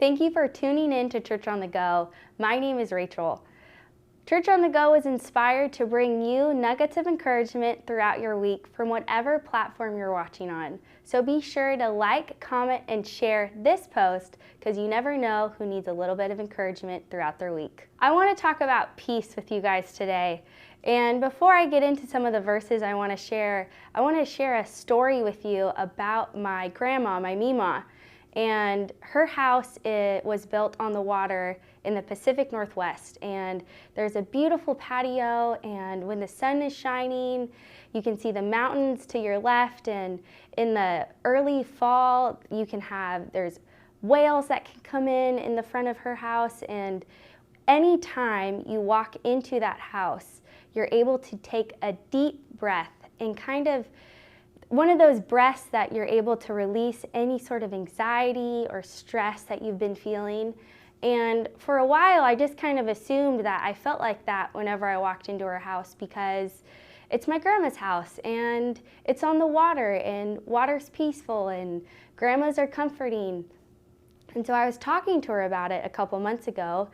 Thank you for tuning in to Church on the Go. My name is Rachel. Church on the Go is inspired to bring you nuggets of encouragement throughout your week from whatever platform you're watching on. So be sure to like, comment, and share this post because you never know who needs a little bit of encouragement throughout their week. I want to talk about peace with you guys today. And before I get into some of the verses I want to share a story with you about my grandma, my Mima. And her house was built on the water in the Pacific Northwest, and there's a beautiful patio, and when the sun is shining you can see the mountains to your left, and in the early fall there's whales that can come in the front of her house, and anytime you walk into that house you're able to take a deep breath and kind of one of those breaths that you're able to release any sort of anxiety or stress that you've been feeling. And for a while, I just kind of assumed that I felt like that whenever I walked into her house because it's my grandma's house and it's on the water and water's peaceful and grandmas are comforting. And so I was talking to her about it a couple months ago,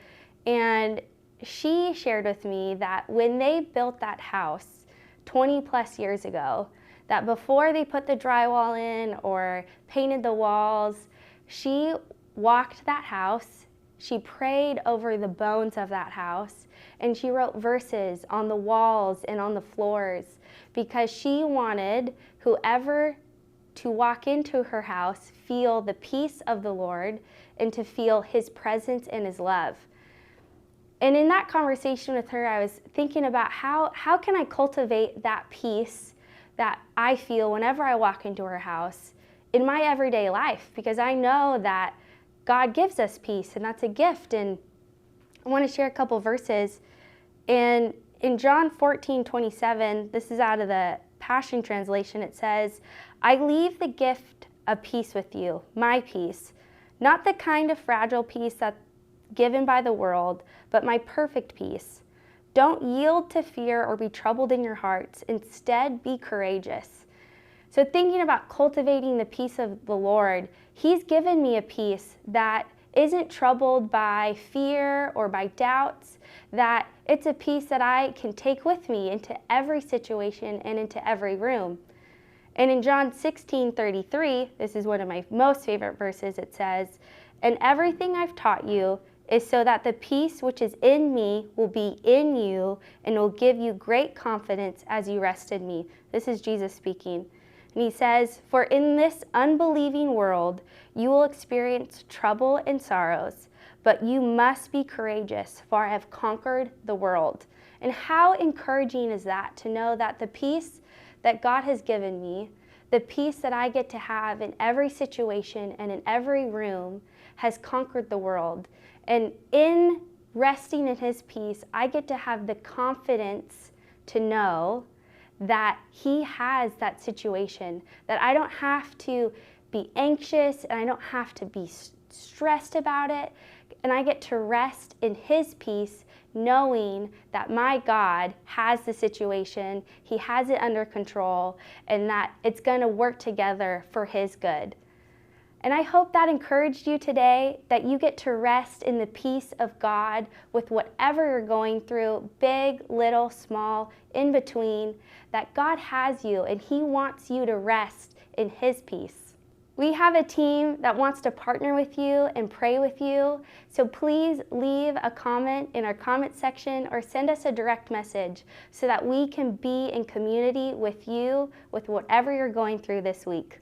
and she shared with me that when they built that house 20 plus years ago, that before they put the drywall in or painted the walls, she walked that house, she prayed over the bones of that house, and she wrote verses on the walls and on the floors because she wanted whoever to walk into her house feel the peace of the Lord and to feel His presence and His love. And in that conversation with her, I was thinking about how can I cultivate that peace that I feel whenever I walk into her house in my everyday life, because I know that God gives us peace and that's a gift. And I want to share a couple verses. And in John 14:27, this is out of the Passion Translation, it says, "I leave the gift of peace with you, my peace, not the kind of fragile peace that's given by the world, but my perfect peace. Don't yield to fear or be troubled in your hearts. Instead, be courageous." So thinking about cultivating the peace of the Lord, He's given me a peace that isn't troubled by fear or by doubts, that it's a peace that I can take with me into every situation and into every room. And in John 16:33, this is one of my most favorite verses, it says, "And everything I've taught you is so that the peace which is in me will be in you and will give you great confidence as you rest in me." This is Jesus speaking. And He says, "For in this unbelieving world you will experience trouble and sorrows, but you must be courageous, for I have conquered the world." And how encouraging is that to know that the peace that God has given me, the peace that I get to have in every situation and in every room, has conquered the world. And in resting in His peace, I get to have the confidence to know that He has that situation, that I don't have to be anxious and I don't have to be stressed about it. And I get to rest in His peace, knowing that my God has the situation, He has it under control, and that it's going to work together for His good. And I hope that encouraged you today, that you get to rest in the peace of God with whatever you're going through, big, little, small, in between, that God has you and He wants you to rest in His peace. We have a team that wants to partner with you and pray with you, so please leave a comment in our comment section or send us a direct message so that we can be in community with you with whatever you're going through this week.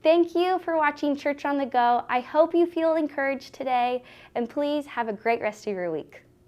Thank you for watching Church on the Go. I hope you feel encouraged today, and please have a great rest of your week.